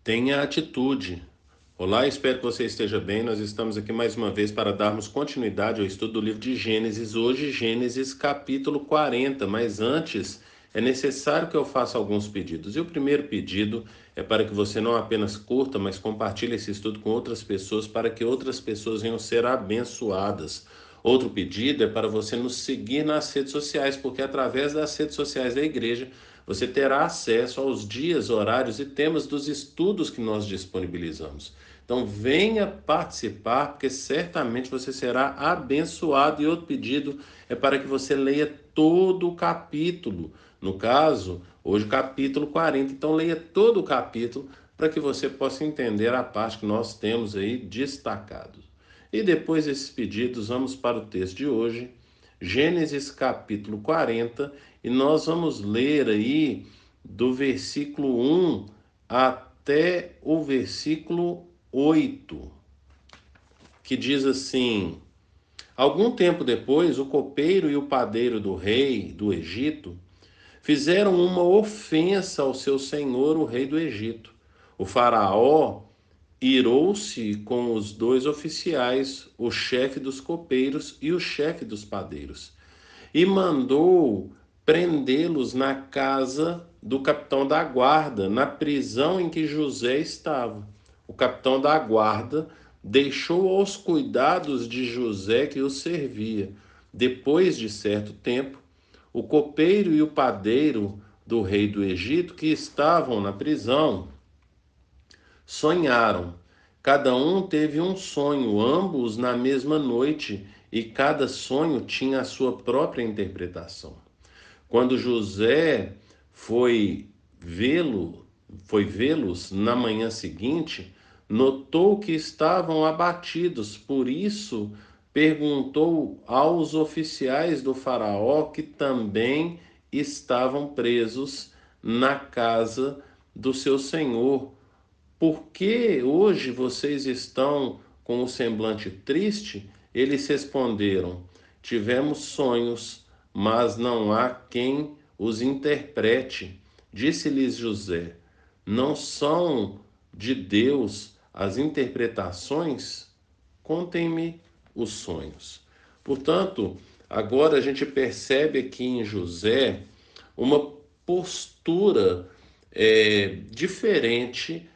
Tenha atitude. Olá, espero que você esteja bem. Nós estamos aqui mais uma vez para darmos continuidade ao estudo do livro de Gênesis. Hoje, Gênesis capítulo 40. Mas antes, é necessário que eu faça alguns pedidos. E o primeiro pedido é para que você não apenas curta, mas compartilhe esse estudo com outras pessoas, para que outras pessoas venham ser abençoadas. Outro pedido é para você nos seguir nas redes sociais, porque através das redes sociais da igreja você terá acesso aos dias, horários e temas dos estudos que nós disponibilizamos. Então venha participar, porque certamente você será abençoado. E outro pedido é para que você leia todo o capítulo. No caso, hoje o capítulo 40. Então leia todo o capítulo para que você possa entender a parte que nós temos aí destacado. E depois desses pedidos, vamos para o texto de hoje, Gênesis capítulo 40, e nós vamos ler aí do versículo 1 até o versículo 8, que diz assim: Algum tempo depois, o copeiro e o padeiro do rei do Egito fizeram uma ofensa ao seu senhor, o rei do Egito. O faraó irou-se com os dois oficiais, o chefe dos copeiros e o chefe dos padeiros, e mandou prendê-los na casa do capitão da guarda, na prisão em que José estava. O capitão da guarda deixou aos cuidados de José que o servia. Depois de certo tempo, o copeiro e o padeiro do rei do Egito, que estavam na prisão, sonharam. Cada um teve um sonho, ambos na mesma noite, e cada sonho tinha a sua própria interpretação. Quando José foi vê-lo, foi vê-los na manhã seguinte, notou que estavam abatidos, por isso perguntou aos oficiais do faraó, que também estavam presos na casa do seu senhor: por que hoje vocês estão com o semblante triste? Eles responderam: tivemos sonhos, mas não há quem os interprete. Disse-lhes José: não são de Deus as interpretações? Contem-me os sonhos. Portanto, agora a gente percebe aqui em José uma postura diferente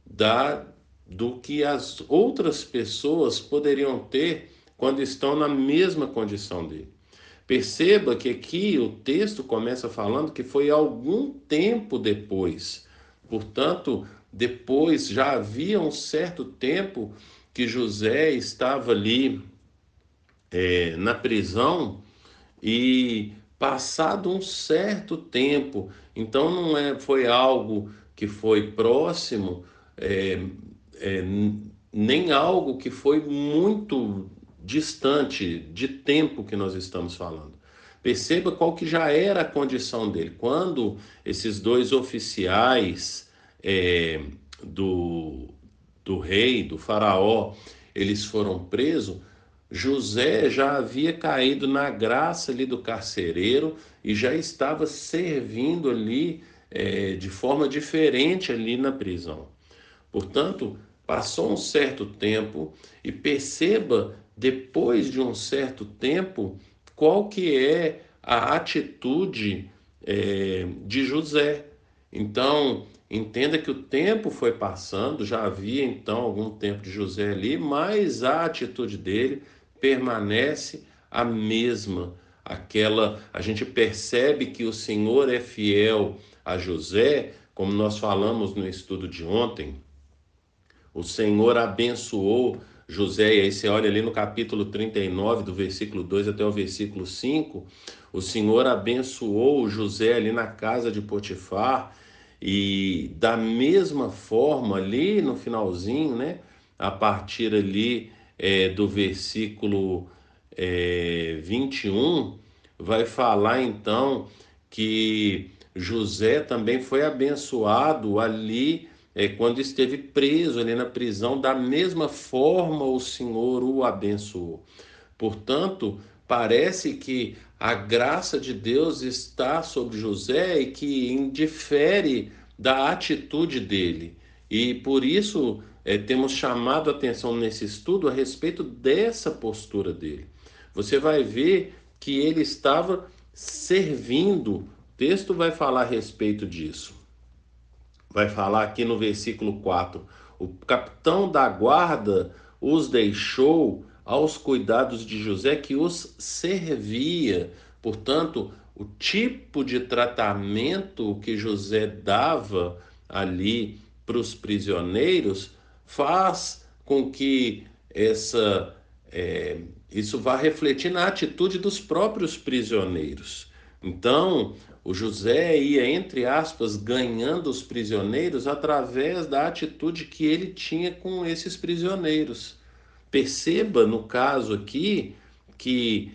da do que as outras pessoas poderiam ter quando estão na mesma condição dele. Perceba que aqui o texto começa falando que foi algum tempo depois. Portanto, depois já havia um certo tempo que José estava ali na prisão, e passado um certo tempo, então não foi algo que foi próximo, é, é, nem algo que foi muito distante de tempo que nós estamos falando. Perceba qual que já era a condição dele. Quando esses dois oficiais é, do, do rei, do faraó, eles foram presos, José já havia caído na graça ali do carcereiro e já estava servindo ali de forma diferente ali na prisão. Portanto, passou um certo tempo e perceba, depois de um certo tempo, qual que é a atitude de José. Então, entenda que o tempo foi passando, já havia então algum tempo de José ali, mas a atitude dele permanece a mesma. Aquela, a gente percebe que o Senhor é fiel a José, como nós falamos no estudo de ontem. O Senhor abençoou José, e aí você olha ali no capítulo 39, do versículo 2 até o versículo 5, o Senhor abençoou José ali na casa de Potifar, e da mesma forma ali no finalzinho, né, a partir ali do versículo 21, vai falar então que José também foi abençoado ali quando esteve preso ali na prisão. Da mesma forma o Senhor o abençoou. Portanto, parece que a graça de Deus está sobre José e que indifere da atitude dele. E por isso temos chamado a atenção nesse estudo a respeito dessa postura dele. Você vai ver que ele estava servindo. O texto vai falar a respeito disso. Vai falar aqui no versículo 4: o capitão da guarda os deixou aos cuidados de José, que os servia. Portanto, o tipo de tratamento que José dava ali para os prisioneiros faz com que isso vá refletir na atitude dos próprios prisioneiros. Então, o José ia, entre aspas, ganhando os prisioneiros através da atitude que ele tinha com esses prisioneiros. Perceba, no caso aqui, que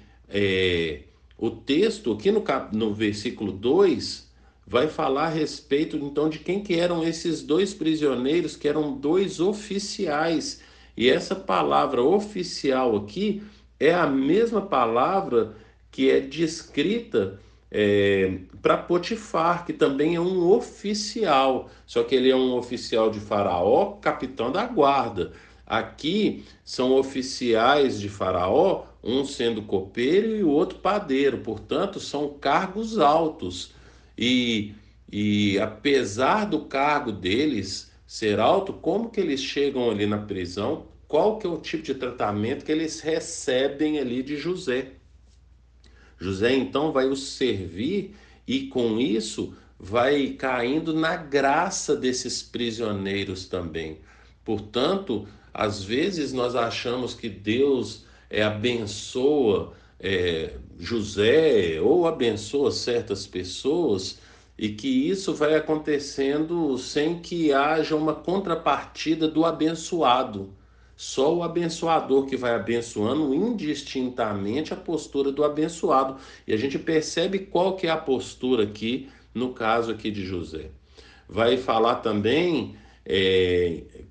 o texto, aqui no versículo 2, vai falar a respeito, então, de quem que eram esses dois prisioneiros, que eram dois oficiais. E essa palavra oficial aqui é a mesma palavra que é descrita para Potifar, que também é um oficial, só que ele é um oficial de Faraó, capitão da guarda. Aqui são oficiais de Faraó, um sendo copeiro e o outro padeiro, portanto, são cargos altos. E, e apesar do cargo deles ser alto, como que eles chegam ali na prisão? Qual que é o tipo de tratamento que eles recebem ali de José? José então vai os servir e com isso vai caindo na graça desses prisioneiros também. Portanto, às vezes nós achamos que Deus abençoa José ou abençoa certas pessoas e que isso vai acontecendo sem que haja uma contrapartida do abençoado. Só o abençoador que vai abençoando indistintamente a postura do abençoado. E a gente percebe qual que é a postura aqui, no caso aqui de José. Vai falar também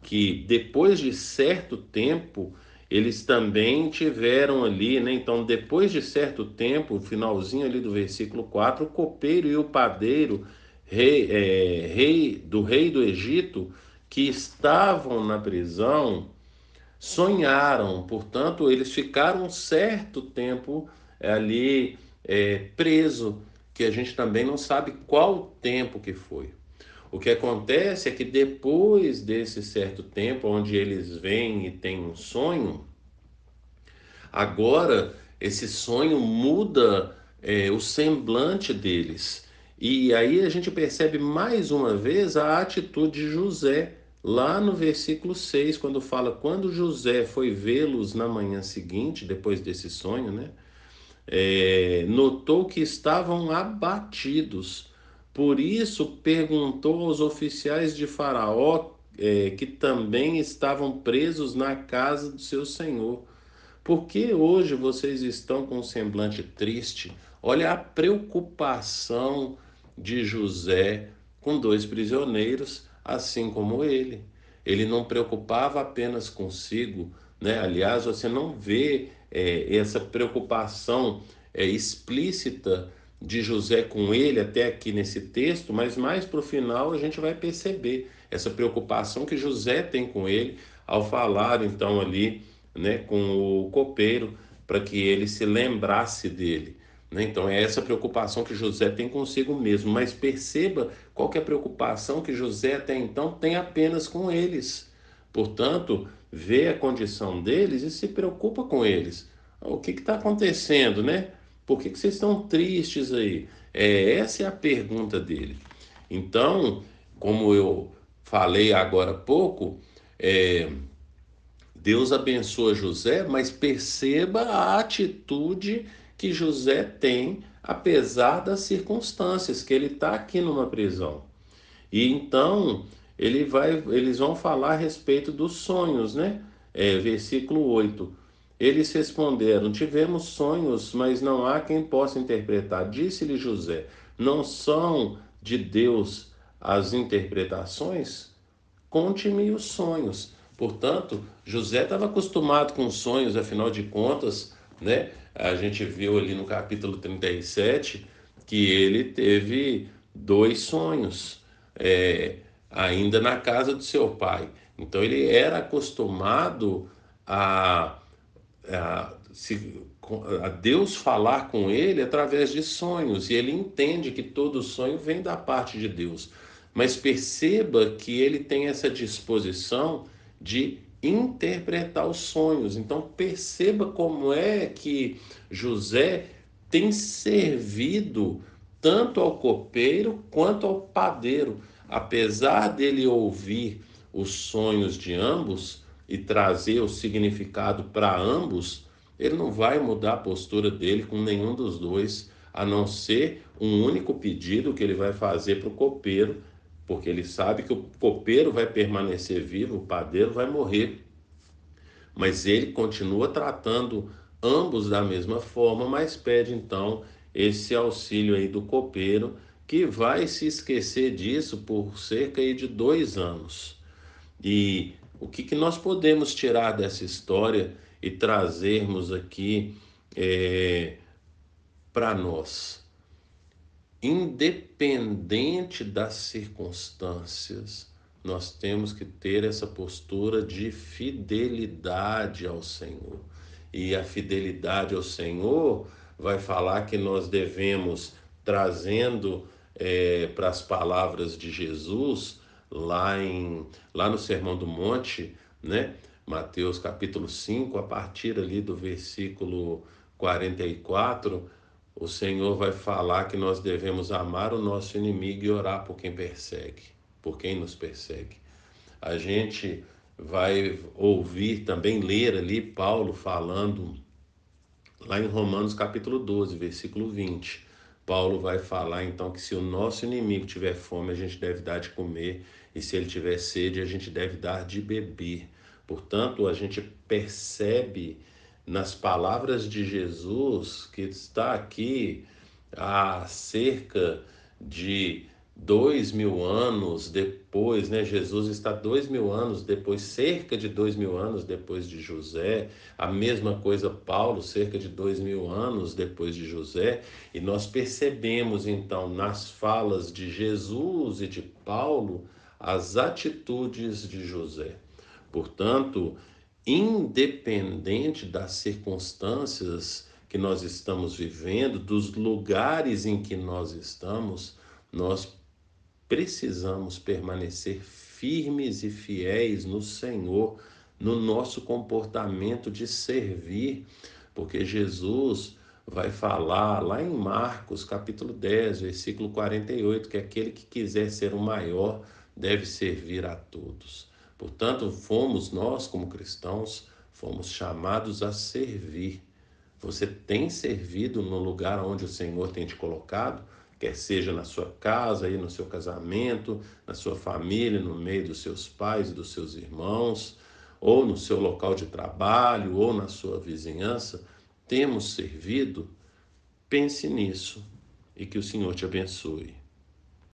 que depois de certo tempo, eles também tiveram ali, né? Então, depois de certo tempo, finalzinho ali do versículo 4, o copeiro e o padeiro, rei do Egito, que estavam na prisão, sonharam, portanto, eles ficaram um certo tempo ali preso, que a gente também não sabe qual tempo que foi. O que acontece é que depois desse certo tempo, onde eles vêm e têm um sonho, agora esse sonho muda o semblante deles. E aí a gente percebe mais uma vez a atitude de José, lá no versículo 6, quando fala: quando José foi vê-los na manhã seguinte, depois desse sonho, né? Notou que estavam abatidos. Por isso perguntou aos oficiais de Faraó, que também estavam presos na casa do seu senhor: por que hoje vocês estão com um semblante triste? Olha a preocupação de José com dois prisioneiros, assim como ele. Ele não preocupava apenas consigo, né? Aliás, você não vê essa preocupação explícita de José com ele até aqui nesse texto, mas mais para o final a gente vai perceber essa preocupação que José tem com ele ao falar então ali, né, com o copeiro, para que ele se lembrasse dele. Né? Então é essa preocupação que José tem consigo mesmo, mas perceba qual que é a preocupação que José até então tem apenas com eles. Portanto, vê a condição deles e se preocupa com eles. O que está acontecendo, né? Por que vocês estão tristes aí? Essa é a pergunta dele. Então, como eu falei agora há pouco, Deus abençoa José, mas perceba a atitude que José tem, apesar das circunstâncias, que ele está aqui numa prisão. E então eles vão falar a respeito dos sonhos, né? Versículo 8. Eles responderam: tivemos sonhos, mas não há quem possa interpretar. Disse-lhe José: não são de Deus as interpretações? Conte-me os sonhos. Portanto, José estava acostumado com sonhos, afinal de contas, né? A gente viu ali no capítulo 37 que ele teve dois sonhos, é, ainda na casa do seu pai. Então ele era acostumado a, a Deus falar com ele através de sonhos, e ele entende que todo sonho vem da parte de Deus. Mas perceba que ele tem essa disposição de interpretar os sonhos. Então perceba como é que José tem servido tanto ao copeiro quanto ao padeiro. Apesar dele ouvir os sonhos de ambos e trazer o significado para ambos, ele não vai mudar a postura dele com nenhum dos dois, a não ser um único pedido que ele vai fazer para o copeiro, porque ele sabe que o copeiro vai permanecer vivo, o padeiro vai morrer. Mas ele continua tratando ambos da mesma forma, mas pede então esse auxílio aí do copeiro, que vai se esquecer disso por cerca aí de 2 anos. E o que, que nós podemos tirar dessa história e trazermos aqui para nós? Independente das circunstâncias, nós temos que ter essa postura de fidelidade ao Senhor. E a fidelidade ao Senhor vai falar que nós devemos, trazendo para as palavras de Jesus, lá no Sermão do Monte, né? Mateus capítulo 5, a partir ali do versículo 44, o Senhor vai falar que nós devemos amar o nosso inimigo e orar por quem persegue, por quem nos persegue. A gente vai ouvir também, ler ali Paulo falando lá em Romanos capítulo 12, versículo 20. Paulo vai falar então que se o nosso inimigo tiver fome, a gente deve dar de comer, e se ele tiver sede, a gente deve dar de beber. Portanto, a gente percebe nas palavras de Jesus, que está aqui há cerca de 2.000 anos depois, né? Jesus está 2.000 anos depois, cerca de 2.000 anos depois de José. A mesma coisa Paulo, cerca de 2.000 anos depois de José. E nós percebemos então nas falas de Jesus e de Paulo as atitudes de José. Portanto, independente das circunstâncias que nós estamos vivendo, dos lugares em que nós estamos, nós precisamos permanecer firmes e fiéis no Senhor, no nosso comportamento de servir, porque Jesus vai falar lá em Marcos, capítulo 10, versículo 48, que aquele que quiser ser o maior deve servir a todos. Portanto, fomos nós, como cristãos, fomos chamados a servir. Você tem servido no lugar onde o Senhor tem te colocado? Quer seja na sua casa, aí no seu casamento, na sua família, no meio dos seus pais e dos seus irmãos, ou no seu local de trabalho, ou na sua vizinhança, temos servido? Pense nisso e que o Senhor te abençoe.